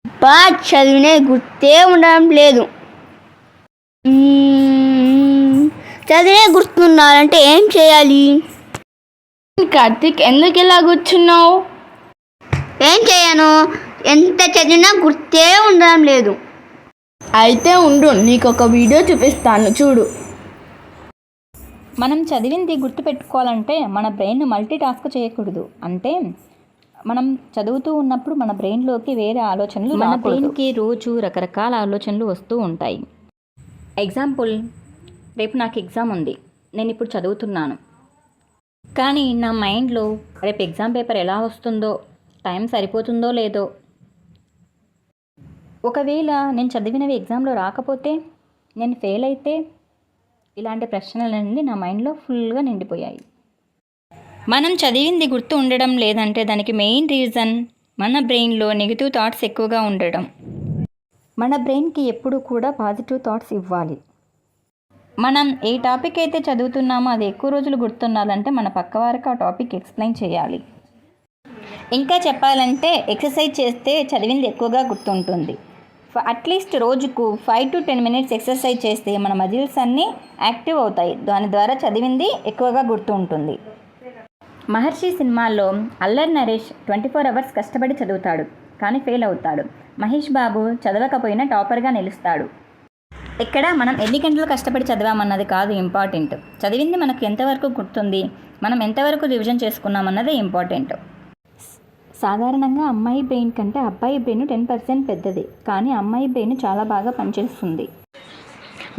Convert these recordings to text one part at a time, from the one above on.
బా చదివినే గుర్తే ఉండడం లేదు. చదివే గుర్తుండాలంటే ఏం చేయాలి? కార్తీక్, ఎందుకు ఇలా కూర్చున్నావు? ఏం చేయను, ఎంత చదివినా గుర్తే ఉండడం లేదు. అయితే ఉండు, నీకు ఒక వీడియో చూపిస్తాను, చూడు. మనం చదివింది గుర్తుపెట్టుకోవాలంటే మన బ్రెయిన్ మల్టీ టాస్క్ చేయకూడదు. అంటే మనం చదువుతూ ఉన్నప్పుడు మన బ్రెయిన్లోకి వేరే ఆలోచనలు మన బ్రెయిన్కి రోజు రకరకాల ఆలోచనలు వస్తూ ఉంటాయి. ఎగ్జాంపుల్, రేపు నాకు ఎగ్జామ్ ఉంది, నేను ఇప్పుడు చదువుతున్నాను, కానీ నా మైండ్లో రేపు ఎగ్జామ్ పేపర్ ఎలా వస్తుందో, టైం సరిపోతుందో లేదో, ఒకవేళ నేను చదివినవి ఎగ్జామ్లో రాకపోతే, నేను ఫెయిల్ అయితే, ఇలాంటి ప్రశ్నలన్నీ నా మైండ్లో ఫుల్గా నిండిపోయాయి. మనం చదివింది గుర్తు ఉండడం లేదంటే దానికి మెయిన్ రీజన్ మన బ్రెయిన్లో నెగిటివ్ థాట్స్ ఎక్కువగా ఉండడం. మన బ్రెయిన్కి ఎప్పుడు కూడా పాజిటివ్ థాట్స్ ఇవ్వాలి. మనం ఏ టాపిక్ అయితే చదువుతున్నామో అది ఎక్కువ రోజులు గుర్తుండాలంటే మన పక్కవారికి ఆ టాపిక్ ఎక్స్ప్లెయిన్ చేయాలి. ఇంకా చెప్పాలంటే ఎక్సర్సైజ్ చేస్తే చదివింది ఎక్కువగా గుర్తుంటుంది. అట్లీస్ట్ రోజుకు 5 to 10 minutes ఎక్సర్సైజ్ చేస్తే మన మజిల్స్ అన్నీ యాక్టివ్ అవుతాయి. దాని ద్వారా చదివింది ఎక్కువగా గుర్తు ఉంటుంది. మహర్షి సినిమాలో అల్లరి నరేష్ 24 hours కష్టపడి చదువుతాడు, కానీ ఫెయిల్ అవుతాడు. మహేష్ బాబు చదవకపోయినా టాపర్గా నిలుస్తాడు. ఇక్కడ మనం ఎన్ని గంటలు కష్టపడి చదివామన్నది కాదు ఇంపార్టెంట్, చదివింది మనకు ఎంతవరకు గుర్తుంది, మనం ఎంతవరకు రివిజన్ చేసుకున్నామన్నది ఇంపార్టెంట్. సాధారణంగా అమ్మాయి బ్రెయిన్ కంటే అబ్బాయి బ్రెయిన్ 10% పెద్దది, కానీ అమ్మాయి బ్రెయిన్ చాలా బాగా పనిచేస్తుంది.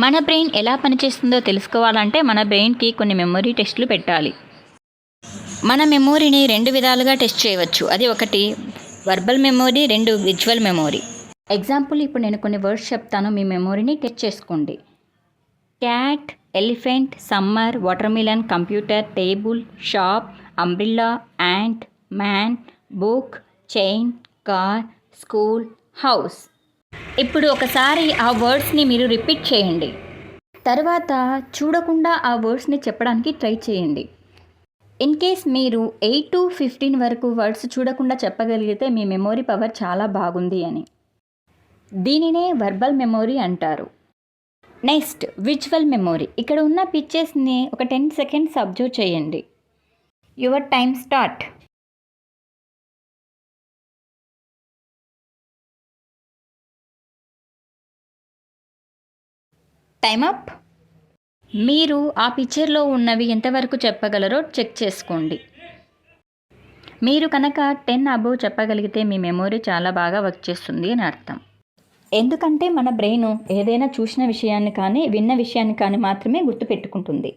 మన బ్రెయిన్ ఎలా పనిచేస్తుందో తెలుసుకోవాలంటే మన బ్రెయిన్కి కొన్ని మెమొరీ టెస్టులు పెట్టాలి. మన మెమొరీని 2 విధాలుగా టెస్ట్ చేయవచ్చు. అది ఒకటి verbal memory, 2 visual memory. Example, ఇప్పుడు నేను కొన్ని వర్డ్స్ చెప్తాను, మీ మెమొరీని టెస్ట్ చేసుకోండి. Cat, elephant, summer, watermelon, computer, table, shop, umbrella, ant, man, book, chain, car, school, house. ఇప్పుడు ఒకసారి ఆ వర్డ్స్ని మీరు రిపీట్ చేయండి. తర్వాత చూడకుండా ఆ వర్డ్స్ని చెప్పడానికి ట్రై చేయండి. ఇన్ కేస్ మీరు 8 to 15 వరకు వర్డ్స్ చూడకుండా చెప్పగలిగితే మీ మెమొరీ పవర్ చాలా బాగుంది అని. దీనినే వర్బల్ మెమొరీ అంటారు. Next visual memory. ఇక్కడ ఉన్న పిక్చర్స్ని ఒక 10 seconds అబ్జర్వ్ చేయండి. Your time start. Time up. మీరు ఆ పిక్చర్లో ఉన్నవి ఎంతవరకు చెప్పగలరో చెక్ చేసుకోండి. మీరు కనుక 10 above చెప్పగలిగితే మీ మెమొరీ చాలా బాగా వర్క్ చేస్తుంది అని అర్థం. ఎందుకంటే మన బ్రెయిన్ ఏదైనా చూసిన విషయాన్ని కానీ విన్న విషయాన్ని కానీ మాత్రమే గుర్తుపెట్టుకుంటుంది.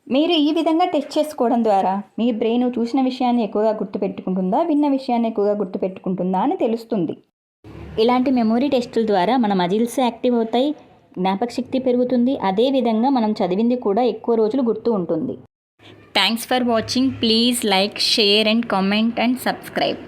మీరు ఈ విధంగా టెస్ట్ చేసుకోవడం ద్వారా మీ బ్రెయిన్ చూసిన విషయాన్ని ఎక్కువగా గుర్తుపెట్టుకుంటుందా, విన్న విషయాన్ని ఎక్కువగా గుర్తుపెట్టుకుంటుందా అని తెలుస్తుంది. ఇలాంటి మెమొరీ టెస్టుల ద్వారా మన మజిల్స్ యాక్టివ్ అవుతాయి, జ్ఞాపక శక్తి పెరుగుతుంది, అదేవిధంగా మనం చదివింది కూడా ఎక్కువ రోజులు గుర్తు ఉంటుంది. Thanks for watching. Please like, share and comment and subscribe.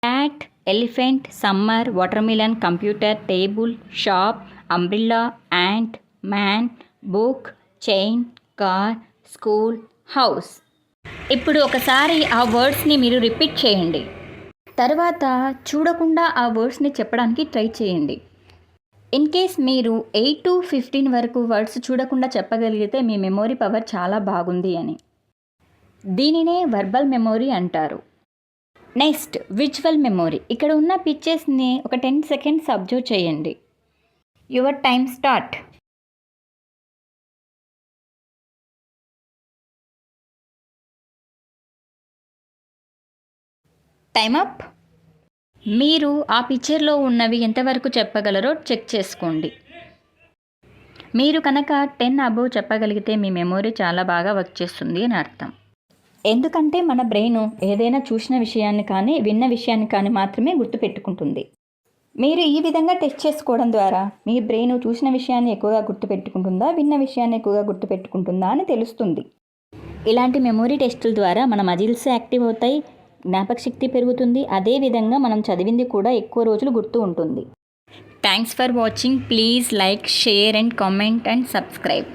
Cat, elephant, summer, watermelon, computer, table, shop, umbrella, ant, man, book, chain, car, school, house. ఇప్పుడు ఒకసారి ఆ వర్డ్స్ని మీరు రిపీట్ చేయండి. తర్వాత చూడకుండా ఆ వర్డ్స్ని చెప్పడానికి ట్రై చేయండి. ఇన్ కేస్ మీరు 8 to 15 వరకు వర్డ్స్ చూడకుండా చెప్పగలిగితే మీ మెమొరీ పవర్ చాలా బాగుంది అని. దీనినే వర్బల్ మెమొరీ అంటారు. Next visual memory. ఇక్కడ ఉన్న పిక్చర్స్ని ఒక 10 seconds అబ్జర్వ్ చేయండి. Your time start. Time up. మీరు ఆ పిక్చర్లో ఉన్నవి ఎంతవరకు చెప్పగలరో చెక్ చేసుకోండి. మీరు కనుక 10 అబోవ్ చెప్పగలిగితే మీ మెమొరీ చాలా బాగా వర్క్ చేస్తుంది అని అర్థం. ఎందుకంటే మన బ్రెయిన్ ఏదైనా చూసిన విషయాన్ని కానీ విన్న విషయాన్ని కానీ మాత్రమే గుర్తుపెట్టుకుంటుంది. మీరు ఈ విధంగా టెస్ట్ చేసుకోవడం ద్వారా మీ బ్రెయిన్ చూసిన విషయాన్ని ఎక్కువగా గుర్తుపెట్టుకుంటుందా, విన్న విషయాన్ని ఎక్కువగా గుర్తుపెట్టుకుంటుందా అని తెలుస్తుంది. ఇలాంటి మెమొరీ టెస్టుల ద్వారా మన మజిల్స్ యాక్టివ్ అవుతాయి, జ్ఞాపక శక్తి పెరుగుతుంది, అదేవిధంగా మనం చదివింది కూడా ఎక్కువ రోజులు గుర్తు ఉంటుంది. Thanks for watching. Please like, share and comment and subscribe.